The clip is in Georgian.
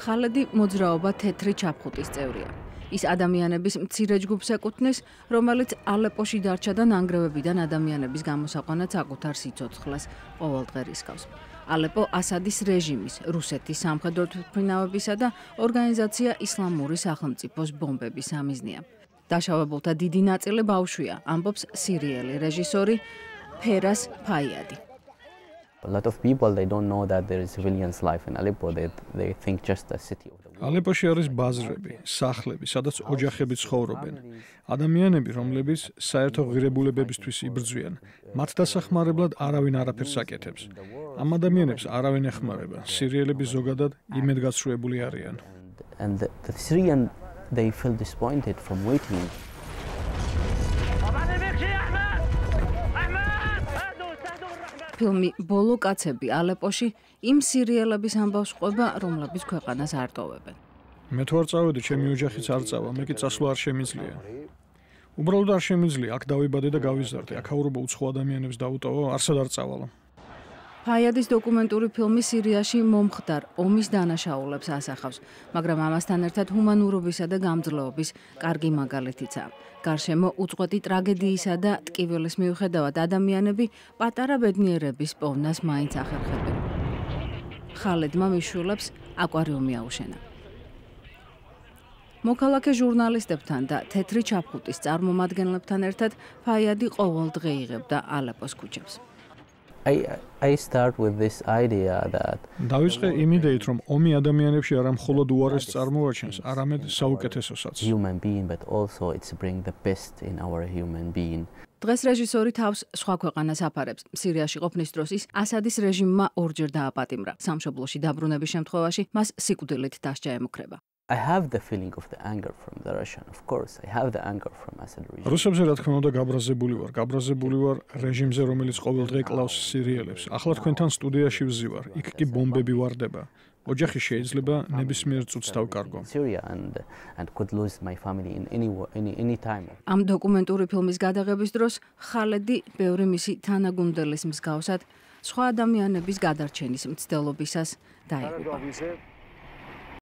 ხალედი მოძრაობა თეთრი ჩაფხუტის წევრია. ის ადამიანების მცირე ჯგუფს ეკუთვნის, რომელიც ალეპოში დარჩა და ნანგრევებიდან ადამიანების გამოსაყვანად საკუთარ სიცოცხლეს ყოველდღე რისკავს. ალეპო ასადის რეჟიმის, რუსეთის სამხედრო თვითმფრინავებისა და ორგანიზაცია ისლამური სახელმწიფოს ბომბების სამიზნეა. დაშავებულთა დიდი ნაწილი ბავშვია, ამბობს სირიელი რეჟისორი ფერას ფაიადი. A lot of people they don't know that there is civilians life in Aleppo. They think just a city of the world. ალეპოში არის ბაზრები, სახლები, სადაც ოჯახები ცხოვრობენ. ადამიანები, რომლებიც საერთო ღირებულებებისთვის იბრძვიან, მათ დასახმარებლად არავინ არაფერს აკეთებს. ამ ადამიანებს არავინ ეხმარება. სირიელები ზოგადად იმედგაცრუებული არიან. And the Syrian they feel disappointed from waiting. ფილმი ბოლო კაცები ალეპოში იმ სირიელების ამბავს ყვება, რომლებიც ქვეყანას არ ტოვებენ. მე თუ არ წავედი, ჩემი ოჯახიც არ წავა, მე კი წასვლა არ შემიძლია. უბრალოდ არ შემიძლია, აქ დავიბადე და გავიზარდე, აქაურობა უცხო ადამიანებს დაუტოვა, არსად არ წავალ. ფაიადის დოკუმენტური ფილმი სირიაში მომხდარ ომის დანაშაულებს ასახავს, მაგრამ ამასთან ერთად ჰუმანურობისა და გამძლეობის კარგი მაგალითიცაა. გარშემო უწყვეტი ტრაგედიისა და ტკივილის მიუხედავად ადამიანები პატარა ბედნიერების პოვნას მაინც ახერხებენ. ხალედმა მიშულებს აკვარიუმი აუშენა. მოქალაქე ჟურნალისტებთან და თეთრი ჩაფხუტის წარმომადგენლებთან ერთად ფაიადი ყოველდღე იღებდა ალეპოს ქუჩებს. I start with this idea that დავიწყე იმ იდეით, რომ ომი ადამიანებში არა მხოლოდ უარესს წარმოაჩენს, არამედ საუკეთესოსაც. human being but also it's bring the best in our human being. დღეს რეჟისორი თავს სხვა ქვეყანას აფარებს. სირიაში ყოფნის დროს ის ასადის რეჟიმმა ორჯერ დააპატიმრა. სამშობლოში დაბრუნების შემთხვევაში მას სიკვდილით დასჯა ემუქრება. I have the feeling of the anger from the Russian, of course. I have the anger from Assad regime. რუსებზე რა თქმა უნდა გაბრაზებული ვარ რეჟიმზე, რომელიც ყოველდღე კლავს სირიელებს. ახლა თქვენთან სტუდიაში ვზივარ, იქ კი ბომბები ვარდება. ოჯახი შეიძლება ნებისმიერ წუთს დავკარგო. Syria and could lose my family in any time. ამ დოკუმენტური ფილმის გადაღების დროს ხალედი ბევრი მისი თანაგუნდელის მსგავსად სხვა ადამიანების გადარჩენის მცდელობისას დაიღუპა.